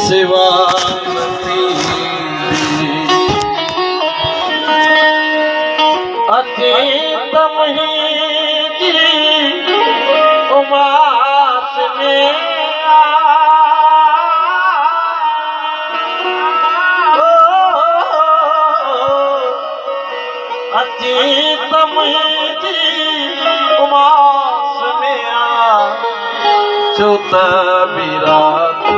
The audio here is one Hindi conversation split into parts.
सिवा नथी अची तमही उमास में अची तमही उमास में चुत बिरात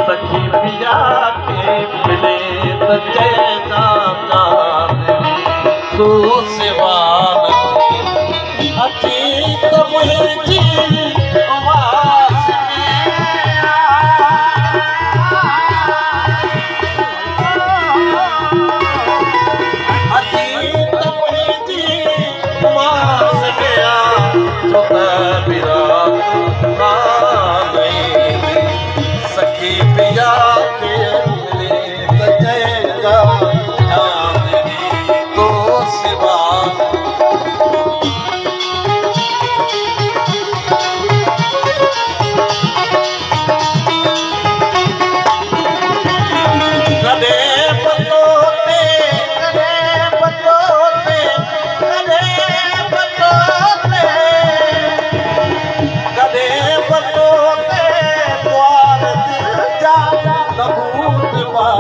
सखी पिया के मिले तो जैसा तू सिवा अची तो मुझी उमास में अची तो मुझी उमास में चुत बिरात सखी पिया के मिले तो जैसा तो सिवा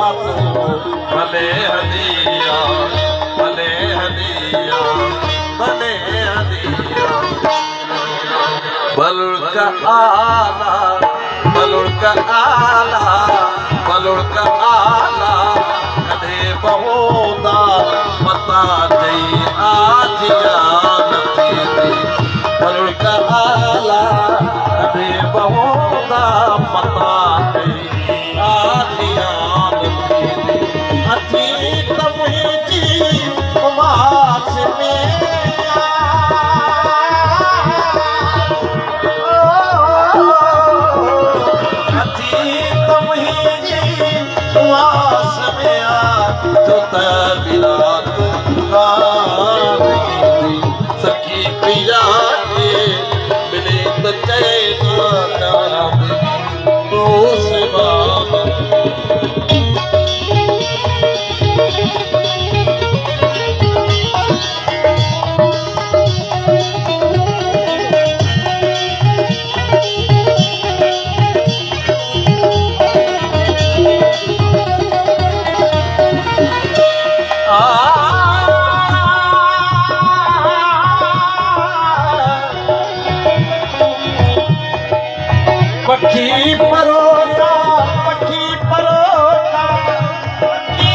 भले हदिया भले हदिया भले हदिया बलुड़ का आला बलुड़ का आला बलुड़ का आला कदे बहुदा पता गई आज नथी दी बलुड़ का आला कदे बहुदा पता गई आज अची तमही उमास में अची तमही उमास में चुत बिरात सखी पिया के मिले तो जैसा तो सिवा पक्षी परोटा पक्षी परोटा पक्षी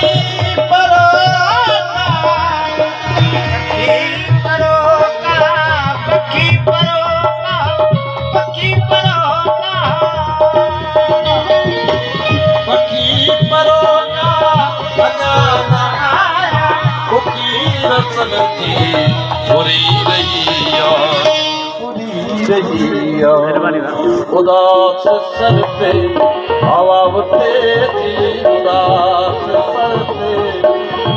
परोटा पक्षी परोटा पक्षी परोटा पक्षी परोटा पक्षी परोटा बजाना आया फकीर सनती पूरी रहिया उदास सर पे हवा तेजी उदास सर पे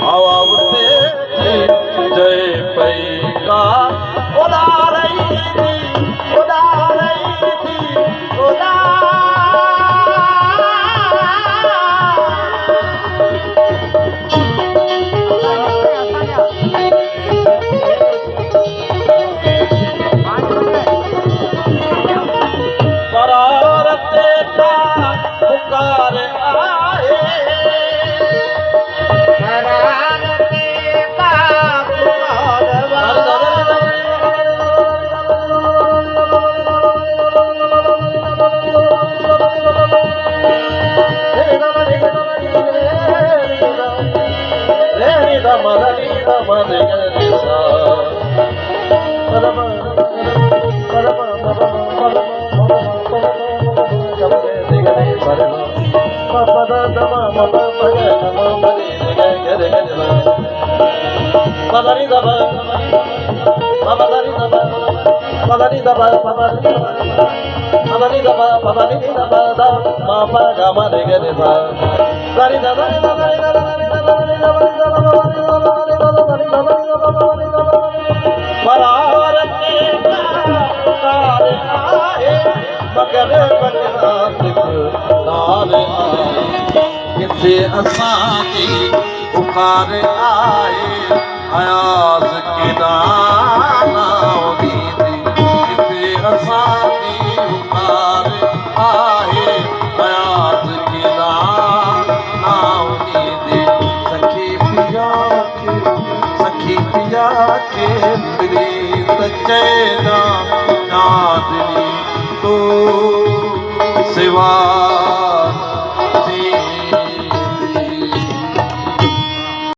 हवा तेजी जय पैगा उदा रही थी उदा रही थी उदा Para रे बकरा दिखदार आए किथे असांजी बुखार आए अयाज़ केॾा नाउमीदी किथे असांजी बुखार आए अयाज़ केॾा नाउमीदी सखी पिया के प्रीत चैदा नादनी तो सिवा